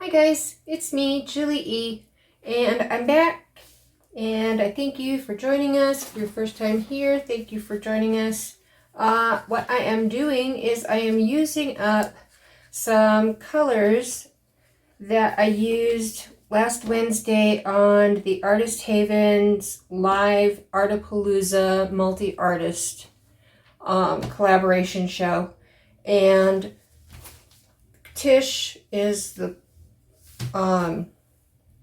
Hi guys, it's me, Julie E, and I'm back, and I thank you for joining us. If your first time here, thank you for joining us. What I am doing is I am using up some colors that I used last Wednesday on the Artist Haven's live Artapalooza multi-artist collaboration show, and Tish is the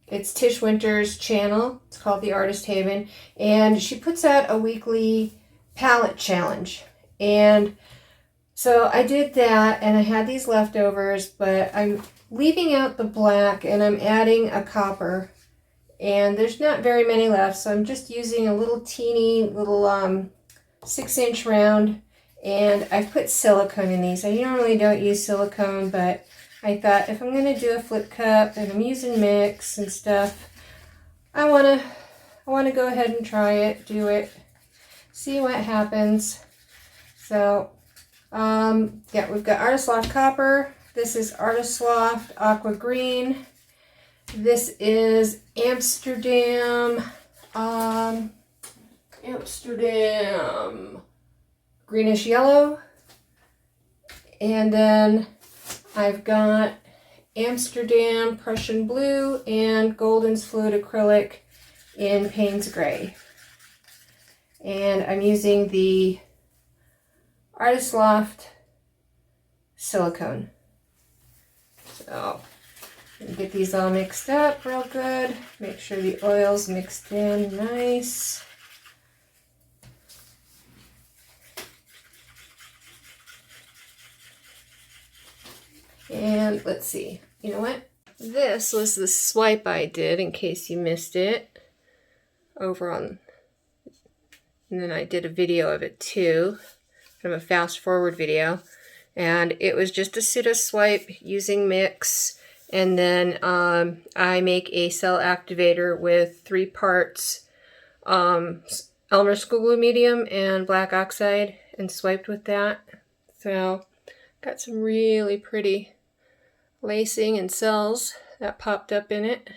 it's Tish Winter's channel. It's called The Artist Haven, and she puts out a weekly palette challenge. And so I did that, and I had these leftovers, but I'm leaving out the black and I'm adding a copper, and there's not very many left, so I'm just using a little teeny little 6-inch round, and I've put silicone in these. I normally don't use silicone, but I thought if I'm going to do a flip cup and I'm using mix and stuff, I want to go ahead and try it, do it, see what happens. So, yeah, we've got Artist Loft Copper. This is Artist Loft Aqua Green. This is Amsterdam Greenish Yellow. And then I've got Amsterdam Prussian Blue and Golden's Fluid Acrylic in Payne's Gray. And I'm using the Artist Loft silicone. So, get these all mixed up real good. Make sure the oil's mixed in nice. And let's see, you know what? This was the swipe I did, in case you missed it, over on, and then I did a video of it too, from a fast forward video. And it was just a pseudo swipe using mix, and then I make a cell activator with 3 parts Elmer School Glue medium and black oxide, and swiped with that. So got some really pretty lacing and cells that popped up in it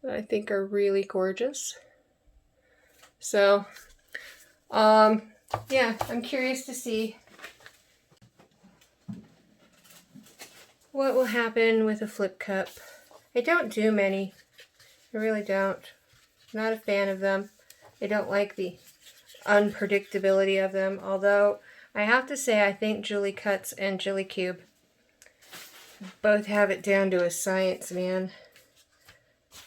that I think are really gorgeous. So, yeah, I'm curious to see what will happen with a flip cup. I don't do many. I really don't. Not a fan of them. I don't like the unpredictability of them, although I have to say I think Julie Cuts and Julie Cube both have it down to a science, man.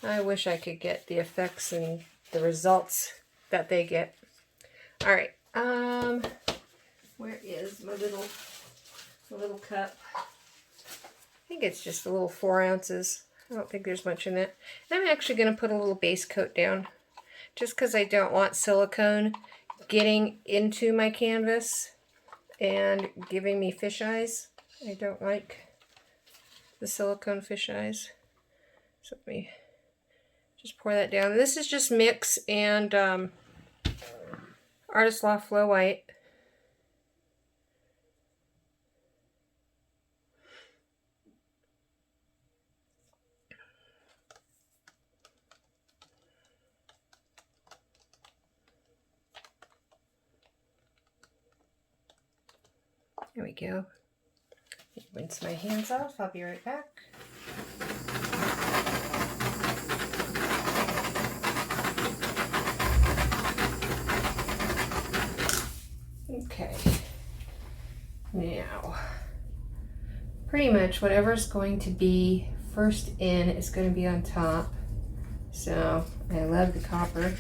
I wish I could get the effects and the results that they get. Alright, where is my little cup? I think it's just a little 4 ounces. I don't think there's much in it. And I'm actually going to put a little base coat down, just because I don't want silicone getting into my canvas and giving me fish eyes. I don't like the silicone fish eyes. So let me just pour that down. This is just mix and Artist Loft Flow White. There we go. Rinse my hands off. I'll be right back. Okay. Now, pretty much whatever's going to be first in is going to be on top. So, I love the copper.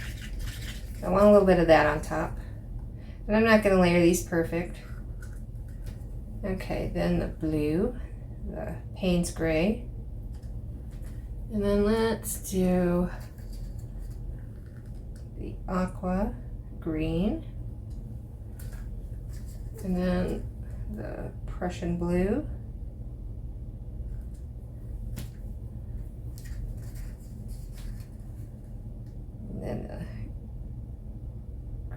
I want a little bit of that on top. And I'm not going to layer these perfect. Okay, then the blue, the Payne's Gray. And then let's do the Aqua Green. And then the Prussian Blue. And then the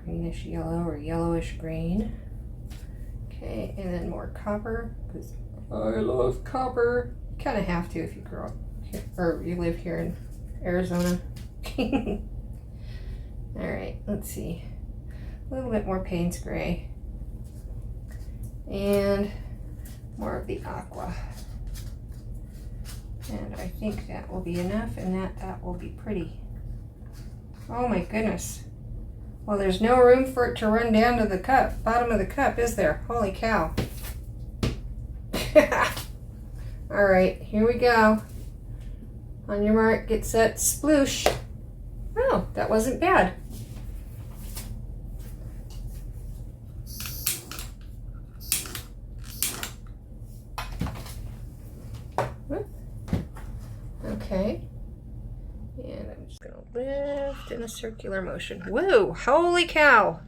greenish yellow or yellowish green. Okay, and then more copper, because I love copper. kind of have to if you grow up here, or you live here in Arizona. All right, let's see. A little bit more Payne's Gray. And more of the aqua. And I think that will be enough, and that will be pretty. Oh my goodness. Well, there's no room for it to run down to the cup, bottom of the cup, is there? Holy cow. All right, here we go. On your mark, get set, sploosh. Oh, that wasn't bad. Okay, and I'm just gonna lift in a circular motion. Whoa, holy cow.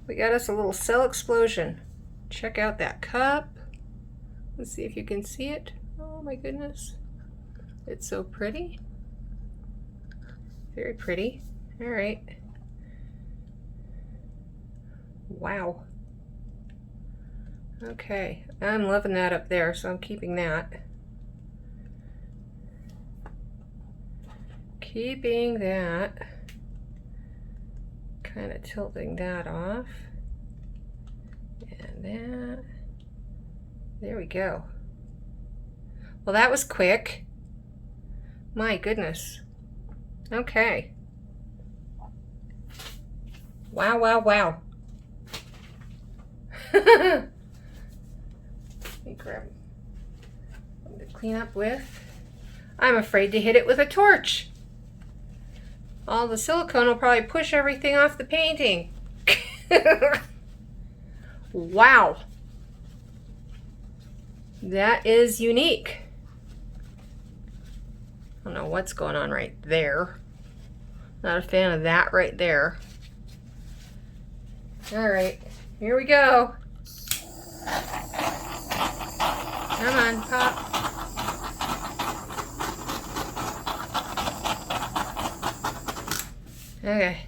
We got us a little cell explosion. Check out that cup. Let's see if you can see it. Oh my goodness. It's so pretty. Very pretty. All right. Wow. Okay, I'm loving that up there, so I'm keeping that. Keeping that. Kind of tilting that off. And that. There we go. Well, that was quick. My goodness. Okay. Wow, wow, wow. Let me grab something to clean up with. I'm afraid to hit it with a torch. All the silicone will probably push everything off the painting. Wow. That is unique. I don't know what's going on right there. Not a fan of that right there. All right, here we go. Come on, pop. Okay.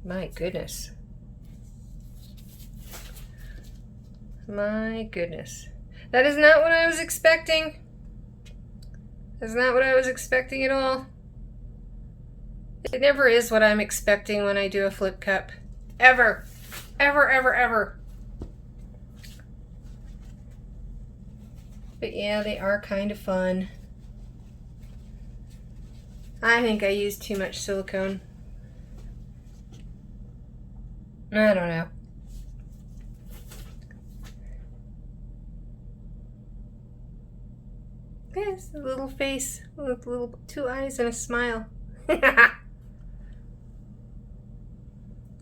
My goodness. My goodness. That is not what I was expecting. That's not what I was expecting at all. It never is what I'm expecting when I do a flip cup. Ever. Ever, ever, ever. But yeah, they are kind of fun. I think I used too much silicone. I don't know. Yes, a little face with little 2 eyes and a smile. All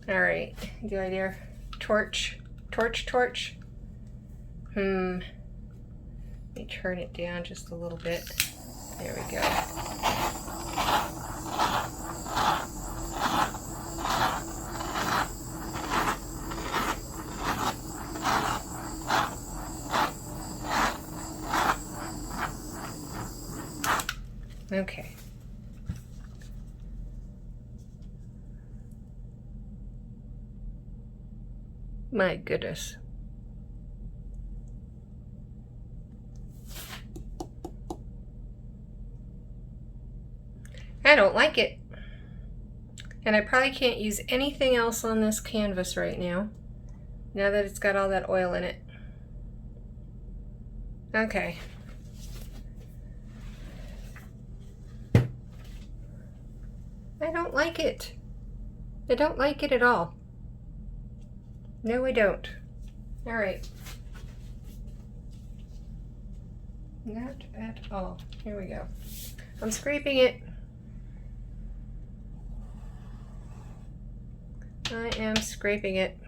right, do I dare torch? Torch. Let me turn it down just a little bit. There we go. Okay. My goodness. I don't like it. And I probably can't use anything else on this canvas right now that it's got all that oil in it. Okay. I don't like it. I don't like it at all. No, I don't. All right. Not at all. Here we go. I'm scraping it. I am scraping it.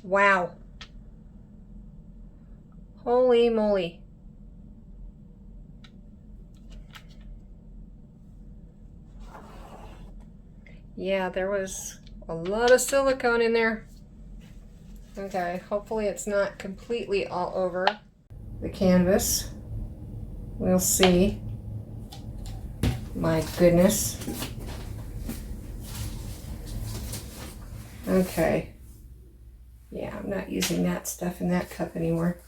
Wow. Holy moly. Yeah, there was a lot of silicone in there. Okay, hopefully it's not completely all over the canvas. We'll see. My goodness. Okay. Yeah, I'm not using that stuff in that cup anymore.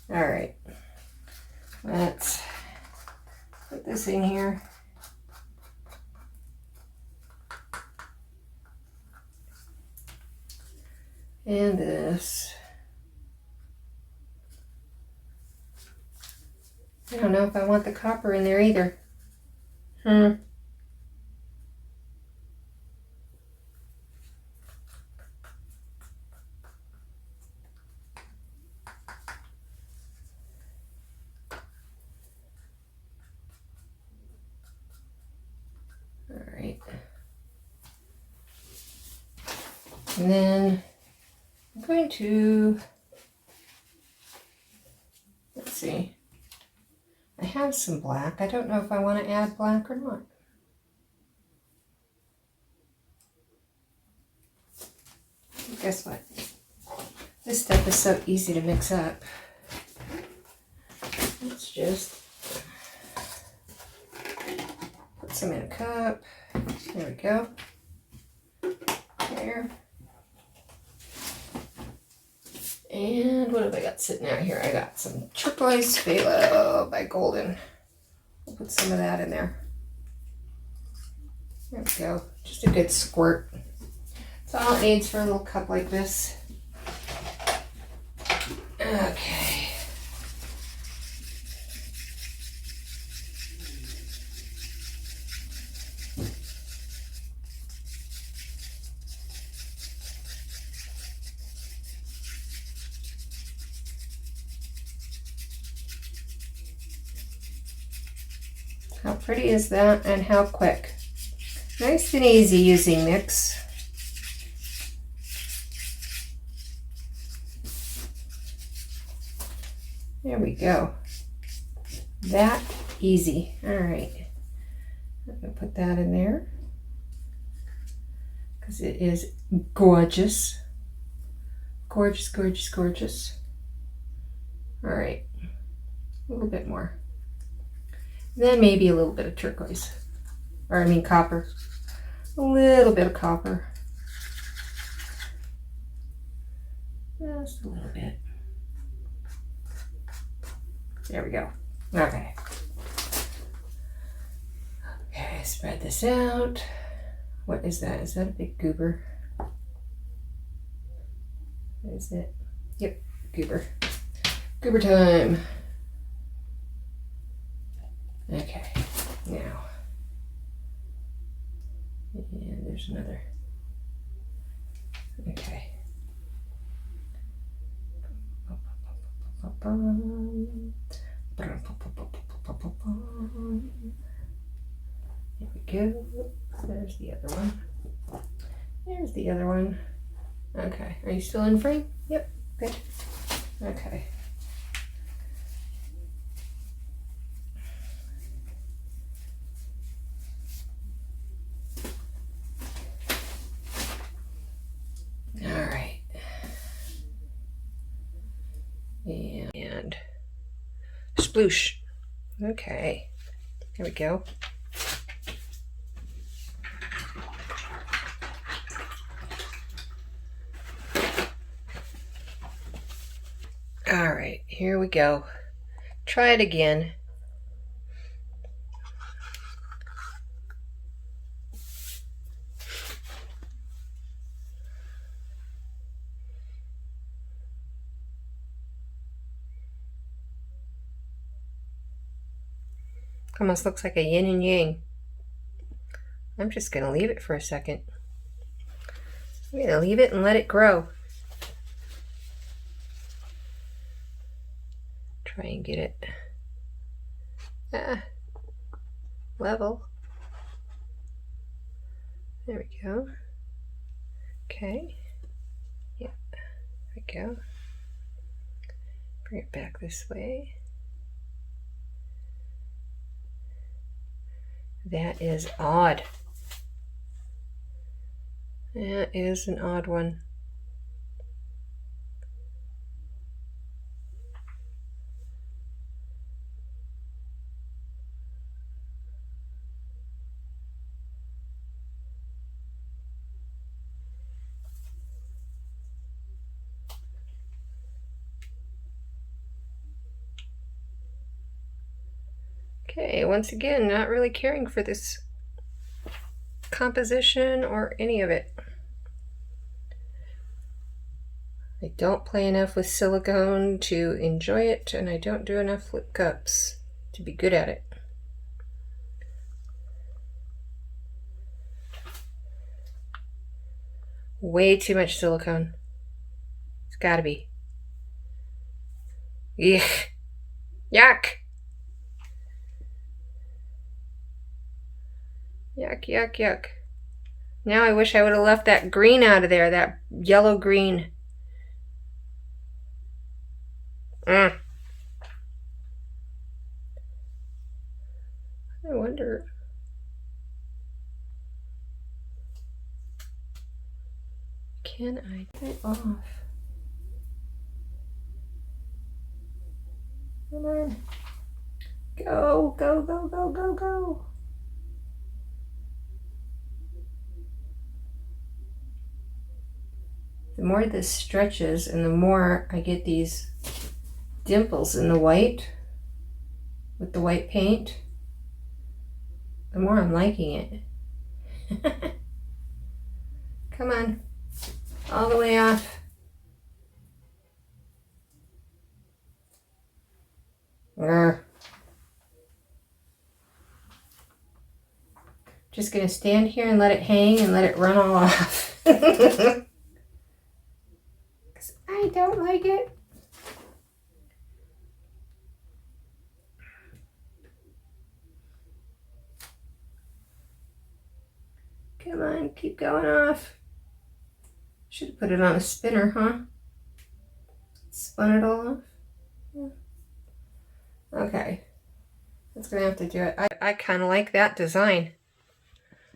All right. Let's put this in here. And this. I don't know if I want the copper in there either. All right. And then I'm going to, let's see. I have some black. I don't know if I want to add black or not. Guess what? This stuff is so easy to mix up. Let's just put some in a cup. There we go. There. And what have I got sitting out here? I got some turquoise phthalo by Golden. We'll put some of that in there. There we go. Just a good squirt. That's all it needs for a little cup like this. Okay. How pretty is that, and how quick? Nice and easy using mix. There we go. That easy. All right. I'm going to put that in there because it is gorgeous. Gorgeous, gorgeous, gorgeous. All right. A little bit more. Then maybe a little bit of turquoise. Or I mean copper. A little bit of copper. Just a little bit. There we go. Okay. Okay, spread this out. What is that? Is that a big goober? What is it? Yep, goober. Goober time. Okay, now. And there's another. Okay. There we go. There's the other one. There's the other one. Okay. Are you still in frame? Yep. Good. Okay. All right. And sploosh. Okay. There we go. All right, here we go. Try it again. Almost looks like a yin and yang. I'm just going to leave it for a second. I'm going to leave it and let it grow. Try and get it level. There we go. Okay. Yeah. There we go. Bring it back this way. That is odd. That is an odd one. Okay, once again, not really caring for this composition or any of it. I don't play enough with silicone to enjoy it, and I don't do enough flip cups to be good at it. Way too much silicone. It's gotta be. Yuck. Yuck. Yuck, yuck, yuck. Now I wish I would have left that green out of there, that yellow green. I wonder. Can I get it off? Come on. Go, go, go, go, go, go. The more this stretches and the more I get these dimples in the white with the white paint, the more I'm liking it. Come on, all the way off. Just gonna stand here and let it hang and let it run all off. 'Cause I don't like it. Come on, keep going off. Should have put it on a spinner, huh? Spun it all off. Yeah. Okay, that's gonna have to do it. I kind of like that design.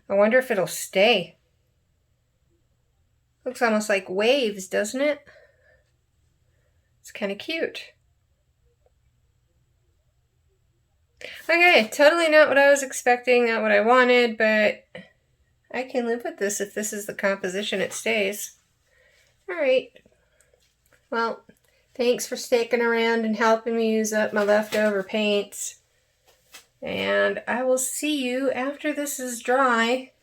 I wonder if it'll stay. Looks almost like waves, doesn't it? It's kind of cute. Okay, totally not what I was expecting, not what I wanted, but I can live with this if this is the composition it stays. All right. Well, thanks for sticking around and helping me use up my leftover paints. And I will see you after this is dry.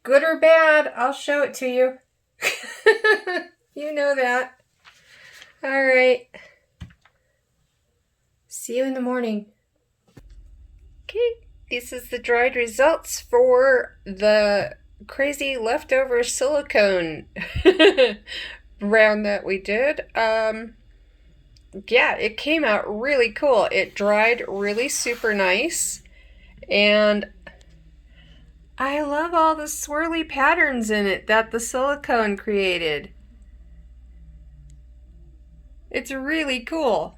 Good or bad, I'll show it to you. You know that. All right. See you in the morning. Okay, this is the dried results for the crazy leftover silicone round that we did. Yeah, it came out really cool. It dried really super nice, and I love all the swirly patterns in it that the silicone created. It's really cool.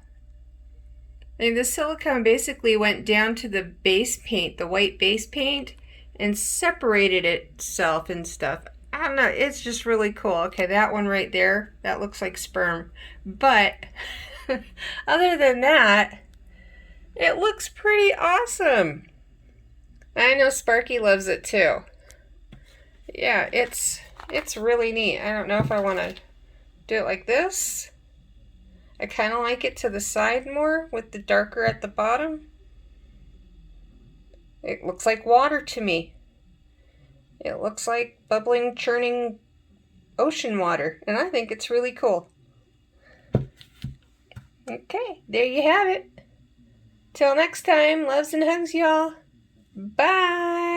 And the silicone basically went down to the base paint, the white base paint, and separated itself and stuff. I don't know, it's just really cool. Okay, that one right there, that looks like sperm. But other than that, it looks pretty awesome. I know Sparky loves it too. Yeah, it's really neat. I don't know if I want to do it like this. I kind of like it to the side more with the darker at the bottom. It looks like water to me. It looks like bubbling, churning ocean water, and I think it's really cool. Okay, there you have it. Till next time, loves and hugs, y'all. Bye.